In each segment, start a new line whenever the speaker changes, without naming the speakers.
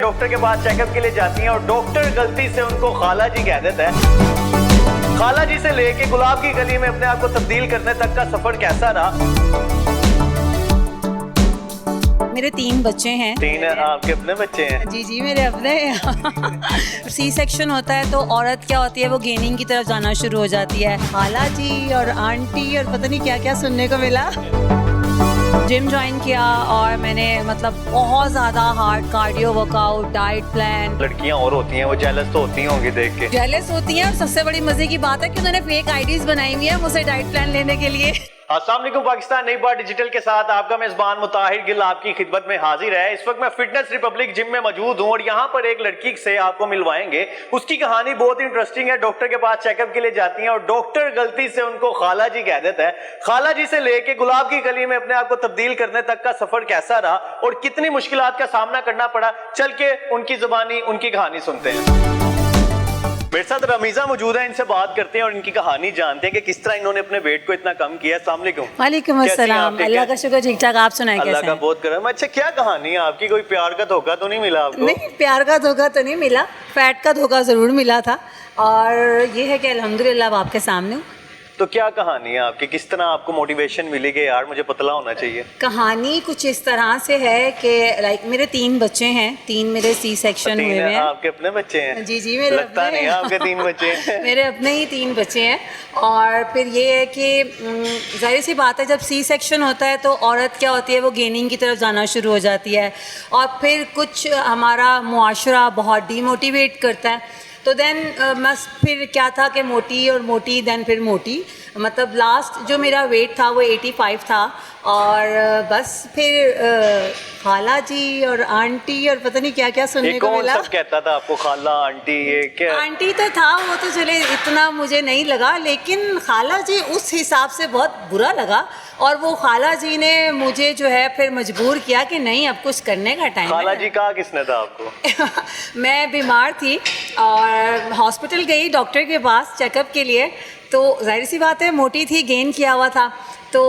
Doctor के पास checkup के लिए जाती हैं और डॉक्टर गलती से उनको खाला जी कह देता है। खाला जी से लेके गुलाब की गली में अपने आप को तब्दील करने तक का सफर कैसा रहा?
मेरे 3 बच्चे हैं।
3 आपके अपने बच्चे हैं?
जी जी मेरे अपने। सी सेक्शन होता है तो औरत क्या होती है, वो गेनिंग की तरफ जाना शुरू हो जाती है। खाला जी और आंटी और पता नहीं क्या क्या सुनने को मिला। जिम ज्वाइन किया और मैंने मतलब बहुत ज़्यादा hard cardio workout, diet plan.
लड़कियां और होती हैं, वो जेलस तो होती होंगी देख के।
जेलस होती हैं और सबसे बड़ी मजे की बात है कि उन्होंने फेक आईडीज बनाई हुई है मुझसे डाइट प्लान लेने के लिए।
अस्सलाम वालेकुम पाकिस्तान, नई बार डिजिटल के साथ आपका मेजबान मुताहिर गिल आपकी खिदमत में हाजिर है। इस वक्त मैं फिटनेस रिपब्लिक जिम में मौजूद हूं और यहाँ पर एक लड़की से आपको मिलवाएंगे। उसकी कहानी बहुत इंटरेस्टिंग है। डॉक्टर के पास चेकअप के लिए जाती हैं और डॉक्टर गलती से उनको खाला जी कह देता है। खाला जी से लेके गुलाब की गली में अपने आप को तब्दील करने तक का सफर कैसा रहा और कितनी मुश्किलात का सामना करना पड़ा, चल के उनकी जुबानी उनकी कहानी सुनते हैं। मेरे साथ रमीजा मौजूद है, इनसे बात करते हैं और इनकी कहानी जानते हैं कि किस तरह इन्होंने अपने वेट को इतना कम किया। अस्सलाम वालेकुम।
वालेकुम अस्सलाम। अल्लाह का शुक्र, ठीक ठाक। आप सुनाएं कैसे हैं?
अल्लाह का बहुत करम। अच्छा, क्या कहानी है आपकी? कोई प्यार का धोखा तो नहीं मिला आपको?
नहीं, प्यार का धोखा तो नहीं मिला, फैट का धोखा ज़रूर मिला था। और ये है कि अल्हम्दुलिल्लाह अब आपके सामने हूँ।
तो क्या कहानी है आपकी? किस तरह आपको मोटिवेशन मिली कि यार मुझे पतला होना चाहिए?
कहानी कुछ इस तरह से है कि लाइक मेरे 3 बच्चे हैं, 3 मेरे सी सेक्शन हुए हैं।
आपके अपने बच्चे हैं?
जी जी मेरे
लगता
अपने
नहीं आपके 3 बच्चे हैं।
मेरे अपने ही 3 बच्चे हैं। और फिर ये है कि जाहिर सी बात है, जब सी सेक्शन होता है तो औरत क्या होती है, वो गेनिंग की तरफ जाना शुरू हो जाती है और फिर कुछ हमारा मुआशरा बहुत डीमोटिवेट करता है। तो देन बस फिर क्या था कि मोटी और मोटी, देन फिर मोटी, मतलब लास्ट जो मेरा वेट था वो 85 था। और बस फिर खाला जी और आंटी और पता नहीं क्या क्या सुनने को मिला।
सब कहता था आपको खाला आंटी? ये क्या?
आंटी तो था, वो तो चले इतना मुझे नहीं लगा, लेकिन खाला जी उस हिसाब से बहुत बुरा लगा। और वो खाला जी ने मुझे जो है फिर मजबूर किया कि नहीं, अब कुछ करने का टाइम है।
खाला जी कहा किसने था आपको?
मैं बीमार थी और हॉस्पिटल गई डॉक्टर के पास चेकअप के लिए। तो जाहिर सी बात है, मोटी थी, गेन किया हुआ था। तो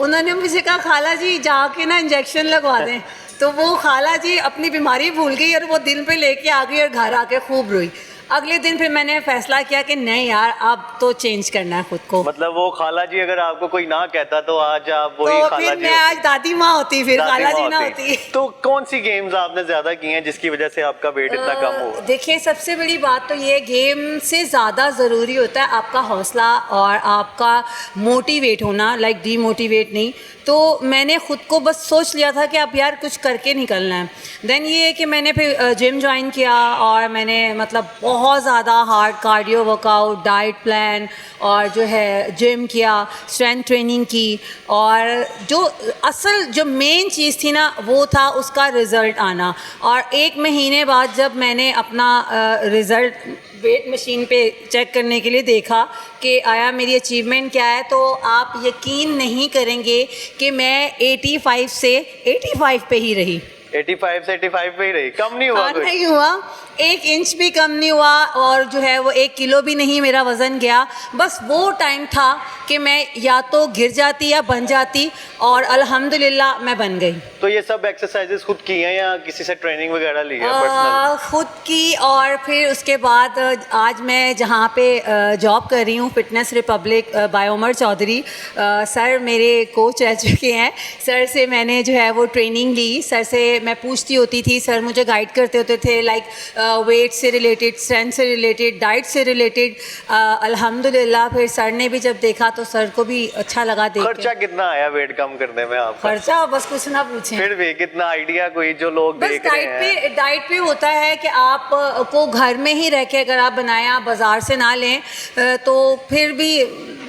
उन्होंने मुझे कहा खाला जी जाके ना इंजेक्शन लगवा दें। तो वो खाला जी अपनी बीमारी भूल गई और वो दिल पे लेके आ गई और घर आके खूब रोई। अगले दिन फिर मैंने फैसला किया कि नहीं यार, अब तो चेंज करना है खुद को।
मतलब वो खाला जी अगर आपको कोई ना कहता तो आज आप वही
तो
खाला
फिर
जी
मैं आज दादी माँ होती, फिर खाला जी ना होती।
तो कौन सी गेम्स आपने ज्यादा की हैं जिसकी वजह से आपका वेट इतना कम हुआ?
देखिए, सबसे बड़ी बात तो ये, गेम से ज़्यादा ज़रूरी होता है आपका हौसला और आपका मोटिवेट होना, लाइक डीमोटिवेट नहीं। तो मैंने ख़ुद को बस सोच लिया था कि अब यार कुछ करके निकलना है। देन ये है कि मैंने फिर जिम ज्वाइन किया और मैंने मतलब बहुत ज़्यादा hard cardio workout, diet plan और जो है जिम किया, स्ट्रेंथ ट्रेनिंग की। और जो असल जो मेन चीज़ थी ना, वो था उसका रिज़ल्ट आना। और 1 महीने बाद जब मैंने अपना रिज़ल्ट वेट मशीन पे चेक करने के लिए देखा कि आया मेरी अचीवमेंट क्या है, तो आप यकीन नहीं करेंगे कि मैं 85 से 85 पे ही रही।
85 से 85 पे ही रही? कम नहीं हुआ?
नहीं हुआ, 1 इंच भी कम नहीं हुआ। और जो है वो 1 किलो भी नहीं मेरा वज़न गया। बस वो टाइम था कि मैं या तो गिर जाती या बन जाती, और अल्हम्दुलिल्लाह मैं बन गई।
तो ये सब एक्सरसाइजेस खुद की हैं या किसी से ट्रेनिंग वगैरह ली है पर्सनल?
खुद की। और फिर उसके बाद आज मैं जहाँ पे जॉब कर रही हूँ, फिटनेस रिपब्लिक, बायोमर चौधरी सर मेरे कोच रह चुके हैं। सर से मैंने जो है वो ट्रेनिंग ली। सर से मैं पूछती होती थी, सर मुझे गाइड करते होते थे, लाइक वेट से रिलेटेड, स्ट्रेंथ से रिलेटेड, डाइट से रिलेटेड। अल्हम्दुलिल्लाह फिर सर ने भी जब देखा तो सर को भी अच्छा लगा देख के।
खर्चा कितना आया वेट कम करने में आपका?
खर्चा बस कुछ ना पूछें।
फिर भी कितना आइडिया कोई जो लोग देख रहे हैं?
डाइट पे होता है कि आप को घर में ही रह के अगर आप बनाएं, आप बाजार से ना लें, तो फिर भी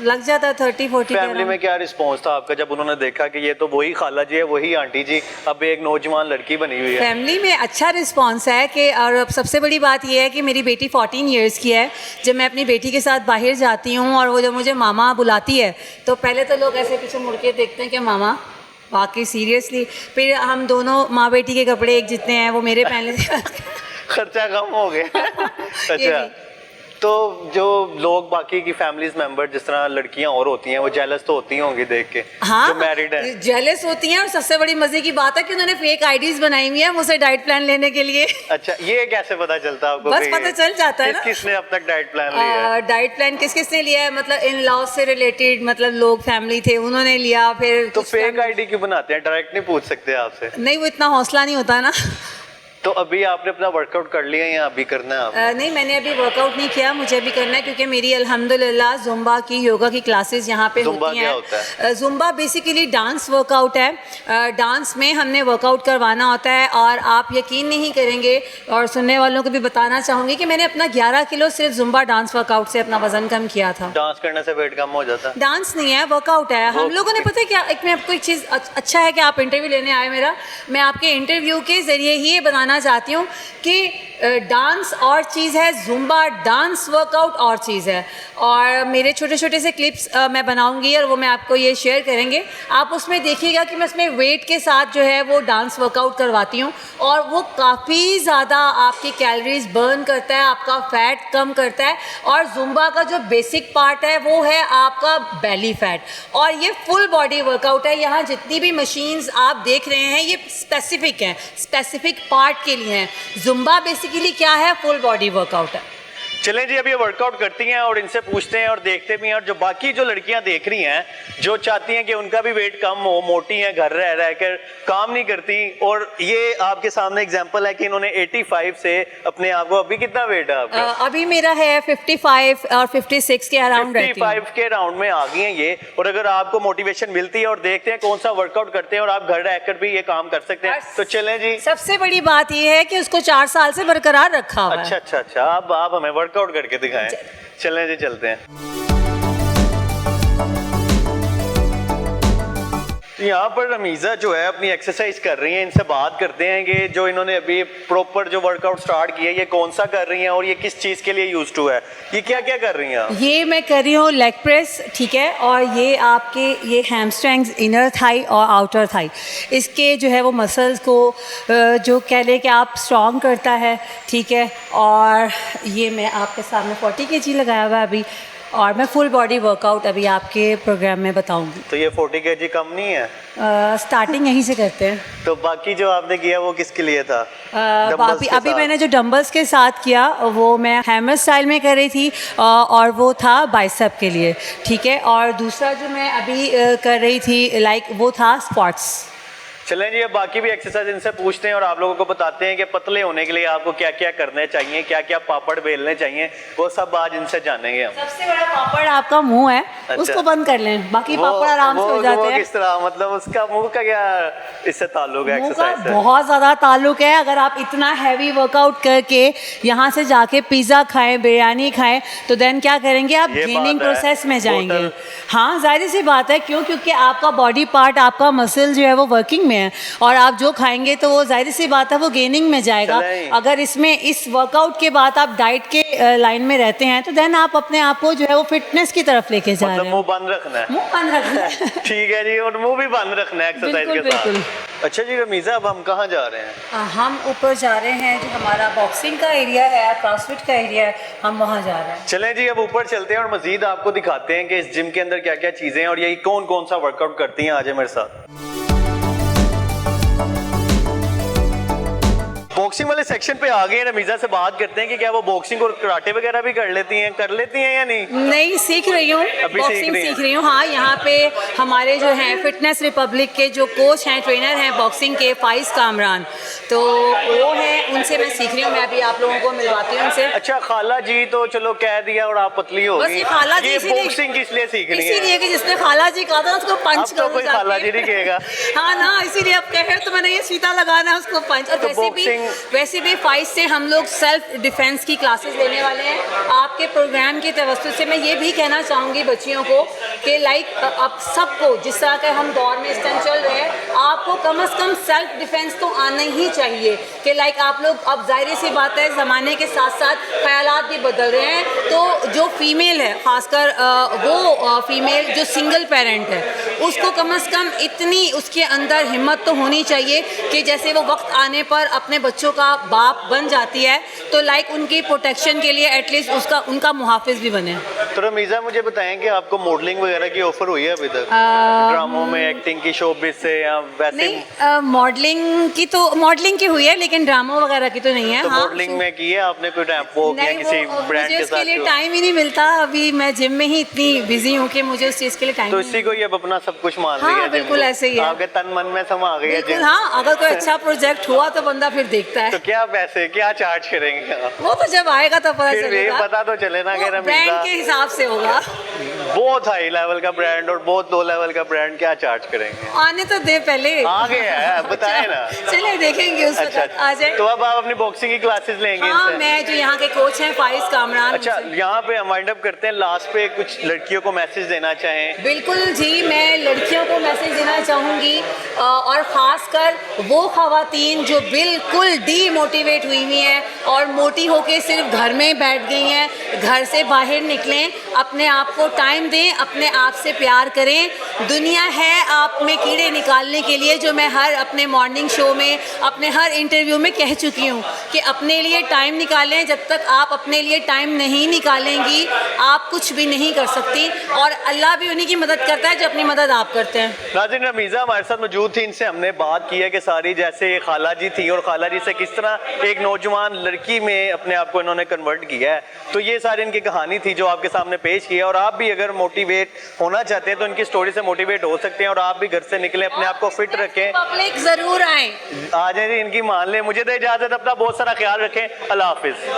लग जाता है 30-40।
फैमिली में क्या रिस्पॉन्स था आपका जब उन्होंने देखा कि ये तो वही खाला जी है, वही आंटी जी, अब एक नौजवान लड़की बनी हुई है?
फैमिली में अच्छा रिस्पॉन्स है कि, और अब सबसे बड़ी बात यह है कि मेरी बेटी 14 इयर्स की है। जब मैं अपनी बेटी के साथ बाहर जाती हूँ और वो जब मुझे मामा बुलाती है, तो पहले तो लोग ऐसे पीछे मुड़ के देखते हैं कि मामा, बाकी सीरियसली फिर हम दोनों माँ बेटी के कपड़े एक जितने हैं वो मेरे पहले
खर्चा कम हो गया। अच्छा, तो जो लोग बाकी की फैमिलीज मेंबर जिस तरह लड़कियां और होती हैं वो जेलस तो होती होंगी देख के,
हाँ,
जो मैरिड हैं।
जेलस होती हैं। और सबसे बड़ी मजे की बात है कि उन्होंने फेक आईडीज बनाई हुई है मुझसे डाइट प्लान लेने के लिए।
अच्छा, ये कैसे पता चलता है आपको?
बस पता चल जाता है ना
किसने अब तक डाइट प्लान लिया है?
डाइट प्लान किसने लिया है, मतलब इन लॉज से रिलेटेड, मतलब लोग फैमिली थे उन्होंने लिया। फिर
तो फेक आईडी क्यों बनाते हैं? डायरेक्ट नहीं पूछ सकते आपसे?
नहीं, वो इतना हौसला नहीं होता ना।
तो अभी आपने अपना वर्कआउट कर लिया या अभी करना है आपको?
नहीं, मैंने अभी वर्कआउट नहीं किया, मुझे अभी करना है क्योंकि मेरी अल्हम्दुलिल्लाह जुम्बा की, योगा की क्लासेस यहाँ पे
जुम्बा
होती
क्या
हैं।
होता है?
जुम्बा बेसिकली डांस वर्कआउट है। डांस में हमने वर्कआउट करवाना होता है और आप यकीन नहीं करेंगे, और सुनने वालों को भी बताना चाहूँगी कि मैंने अपना 11 किलो सिर्फ जुम्बा डांस वर्कआउट से अपना वजन कम किया था।
डांस करने से वेट कम हो जाता है?
डांस नहीं है, वर्कआउट है। हम लोगों ने पता है क्या, मैं आपको एक चीज़, अच्छा है कि आप इंटरव्यू लेने आए मेरा। मैं आपके इंटरव्यू के ज़रिए ही ये बताना चाहती हूँ कि डांस और चीज़ है, जुम्बा डांस वर्कआउट और चीज़ है। और मेरे छोटे छोटे से क्लिप्स मैं बनाऊंगी और वो मैं आपको ये शेयर करेंगे। आप उसमें देखिएगा कि मैं उसमें वेट के साथ जो है वो डांस वर्कआउट करवाती हूँ और वो काफ़ी ज़्यादा आपकी कैलोरीज बर्न करता है, आपका फैट कम करता है। और जुम्बा का जो बेसिक पार्ट है वो है आपका बेली फैट, और ये फुल बॉडी वर्कआउट है। यहाँ जितनी भी मशीन्स आप देख रहे हैं ये स्पेसिफिक हैं, स्पेसिफिक पार्ट के लिए हैं। जुम्बा बेसिकली क्या है, फुल बॉडी वर्कआउट है।
चलें जी, अभी ये वर्कआउट करती हैं और इनसे पूछते हैं और देखते भी हैं। और जो बाकी जो लड़कियां देख रही हैं जो चाहती हैं कि उनका भी वेट कम हो, मोटी हैं, घर रह रह कर काम नहीं करती, और ये आपके सामने एग्जांपल है कि इन्होंने 85 से अपने आप को, अभी कितना वेट है आपका?
अभी मेरा है 55 और 56 के अराउंड रहती हूँ।
55 के राउंड में आ गई हैं ये। और अगर आपको मोटिवेशन मिलती है और देखते हैं कौन सा वर्कआउट करते हैं और आप घर रहकर भी ये काम कर सकते हैं, तो चलें जी।
सबसे बड़ी बात ये है कि उसको 4 साल से बरकरार रखा हुआ है।
अच्छा, अब आप हमें वर्कआउट करके दिखाएं। चलें जी, चलते हैं। यहाँ पर रमीज़ा जो है अपनी एक्सरसाइज कर रही हैं, इनसे बात करते हैं कि जो इन्होंने अभी प्रॉपर जो वर्कआउट स्टार्ट किया है ये कौन सा कर रही हैं और ये किस चीज़ के लिए यूज टू है, ये क्या क्या कर रही हैं?
ये मैं कर रही हूँ लेग प्रेस, ठीक है, और ये आपके ये हैमस्ट्रिंग्स, इनर थाई और आउटर थाई, इसके जो है वो मसल्स को जो कह लें कि आप स्ट्रॉन्ग करता है, ठीक है। और ये मैं आपके सामने 40 kg लगाया हुआ है अभी, और मैं फुल बॉडी वर्कआउट अभी आपके प्रोग्राम में बताऊंगी।
तो ये 40 kg कम नहीं है?
स्टार्टिंग यहीं से करते हैं।
तो बाकी जो आपने किया वो किसके लिए था?
अभी मैंने जो डंबल्स के साथ किया वो मैं हैमर स्टाइल में कर रही थी, और वो था बाइसेप के लिए, ठीक है। और दूसरा जो मैं अभी कर रही थी लाइक वो था स्क्वाट्स।
चलें जी, अब बाकी भी एक्सरसाइज इनसे पूछते हैं और आप लोगों को बताते हैं कि पतले होने के लिए आपको क्या क्या करने चाहिए, क्या क्या पापड़ बेलने चाहिए, वो सब आज इनसे जानेंगे हम।
सबसे बड़ा पापड़ आपका मुंह है,
अच्छा।
उसको बंद कर लें, बाकी पापड़ आराम से हो जाते हैं।
किस तरह, मतलब उसका मुंह का क्या इससे ताल्लुक है? एक्सरसाइज से
बहुत ज़्यादा ताल्लुक है। अगर आप इतना हैवी वर्कआउट करके यहाँ से जाके पिज़्ज़ा खाएं, बिरयानी खाएं, तो देन क्या करेंगे आप? गेनिंग प्रोसेस में जाएंगे। हाँ, जाहिर सी बात है, क्यों? क्योंकि आपका बॉडी पार्ट, आपका मसल जो है वो वर्किंग में है, और आप जो खाएंगे तो वो जाहिर सी बात है वो गेनिंग में जाएगा। अगर इसमें इस वर्कआउट के बाद आप डाइट के लाइन में रहते हैं तो देन आप अपने आप को जो है वो फिटनेस की तरफ लेके जा रहे हैं।
मुंह बंद रखना है?
मुंह बंद रखना है।
ठीक है जी, और मुंह भी बंद रखना है एक्सरसाइज के साथ। अच्छा जी रमीज़ा, अब हम कहाँ जा रहे हैं?
हम ऊपर जा रहे हैं, जो हमारा बॉक्सिंग का एरिया है, क्रॉसफिट का एरिया है, हम वहाँ जा रहे हैं।
चलें जी, अब ऊपर चलते हैं और मजीद आपको दिखाते हैं कि इस जिम के अंदर क्या क्या चीजें हैं और यही कौन कौन सा वर्कआउट करती हैं। आ जाए मेरे साथ। बॉक्सिंग वाले सेक्शन पे आ गए हैं। रमीज़ा से बात करते हैं कि क्या वो बॉक्सिंग और कराटे वगैरह भी कर लेती हैं या नहीं?
नहीं, सीख रही हूँ, बॉक्सिंग सीख रही हूँ। हाँ, यहाँ पे हमारे जो हैं फिटनेस रिपब्लिक के जो कोच हैं, ट्रेनर हैं बॉक्सिंग के, फाइज कामरान, तो वो हैं, उनसे मैं सीख रही हूँ। मैं अभी आप लोगों को मिलवाती हूँ उनसे।
अच्छा, खाला जी तो चलो कह दिया और आप पतली हो गई।
खाला जी
बॉक्सिंग किस लिए सीख रही है?
इसीलिए कि जिसने खाला जी कहा था उसको पंच करो।
कोई खाला जी नहीं कहेगा।
हाँ ना, इसीलिए अब कह तो मैंने ये सीधा लगाना है उसको पंच। और वैसे भी 5 से हम लोग सेल्फ डिफेंस की क्लासेस लेने वाले हैं। आपके प्रोग्राम की तवज्जुह से मैं ये भी कहना चाहूँगी बच्चियों को कि लाइक अब सबको, जिस तरह के हम दौर में इस टाइम चल रहे हैं, आपको कम से कम सेल्फ डिफेंस तो आना ही चाहिए। कि लाइक आप लोग, अब जाहिर सी बात है ज़माने के साथ साथ ख्यालात भी बदल रहे हैं, तो जो फीमेल है, ख़ासकर वो फीमेल जो सिंगल पेरेंट है, उसको कम से कम इतनी उसके अंदर हिम्मत तो होनी चाहिए कि जैसे वो वक्त आने पर अपने बच्चों बच्चों का बाप बन जाती है तो लाइक उनकी प्रोटेक्शन के लिए एटलीस्ट उसका उनका मुहाफिज भी बने।
तो रमीज़ा मुझे बताएं कि आपको मॉडलिंग वगैरह की ऑफर हुई है अभी तक, ड्रामों में एक्टिंग की शोबिस से या वैसे?
नहीं, मॉडलिंग की हुई है लेकिन ड्रामा वगैरह की तो नहीं है।
तो
हाँ,
मॉडलिंग में की है आपने कोई टाइम वो किया
नहीं,
किसी
वो
ब्रांड
मुझे
के
उसके
साथ?
लिए टाइम ही नहीं मिलता, अभी मैं जिम में ही इतनी बिजी हूँ कि मुझे उस चीज़ के लिए टाइम
तो
नहीं
इसी को ही अब अपना सब कुछ मान
हाँ,
लिया जिम
बिल्कुल
को?
ऐसे ही है।
आपके तन मन में समा गई है
बिल्कुल,
जिम?
हाँ, अगर कोई अच्छा प्रोजेक्ट हुआ तो बंदा फिर देखता है।
तो क्या पैसे क्या चार्ज करेंगे आप?
वो तो जब आएगा तो पता
फिर भी
चलेगा।
पता तो चले ना कि
ब्रांड
रमीज़ा
के हिसाब से होगा।
बहुत हाई लेवल का ब्रांड और बहुत लो लेवल का ब्रांड क्या चार्ज करेंगे?
आने तो दे पहले।
आ गया है, बताए ना।
चलिए देखेंगे उस
अच्छा,
वक्त आ जाए।
तो अब आप अपनी बॉक्सिंग की क्लासेस लेंगे
हाँ,
इनसे?
मैं जो यहाँ के कोच हैं फाइज कामरान।
अच्छा,
उनसे-
यहाँ पे हम वाइंड अप करते हैं, लास्ट पे कुछ लड़कियों को मैसेज देना चाहें?
बिल्कुल जी, मैं लड़कियों को मैसेज देना चाहूँगी और ख़ासकर वो ख़वातीन जो बिल्कुल डीमोटिवेट हुई हुई हैं और मोटी होके सिर्फ घर में बैठ गई हैं, घर से बाहर निकलें, अपने आप को टाइम दें, अपने आप से प्यार करें। दुनिया है आप में कीड़े निकालने के लिए, जो मैं हर अपने मॉर्निंग शो में, अपने हर इंटरव्यू में कह चुकी हूँ कि अपने लिए टाइम निकालें। जब तक आप अपने लिए टाइम नहीं निकालेंगी आप कुछ भी नहीं कर सकती, और अल्लाह भी उन्हीं की मदद करता है जो अपनी मदद आप करते हैं।
नाज़रीन, रमीज़ा हमारे साथ मौजूद थी, इनसे हमने बात की है कि सारी जैसे ये खाला जी थी और खाला जी से किस तरह एक नौजवान लड़की में अपने आप को इन्होंने कन्वर्ट किया है। तो ये सारी इनकी कहानी थी जो आपके सामने पेश की है, और आप भी अगर मोटिवेट होना चाहते हैं तो इनकी स्टोरी से मोटिवेट हो सकते हैं, और आप भी घर से निकलें, अपने आप को फिट रखें,
पब्लिक ज़रूर आए।
आ जाए, इनकी मान लें। मुझे तो इजाज़त, अपना बहुत सारा ख्याल रखें। अल्लाह हाफिज़।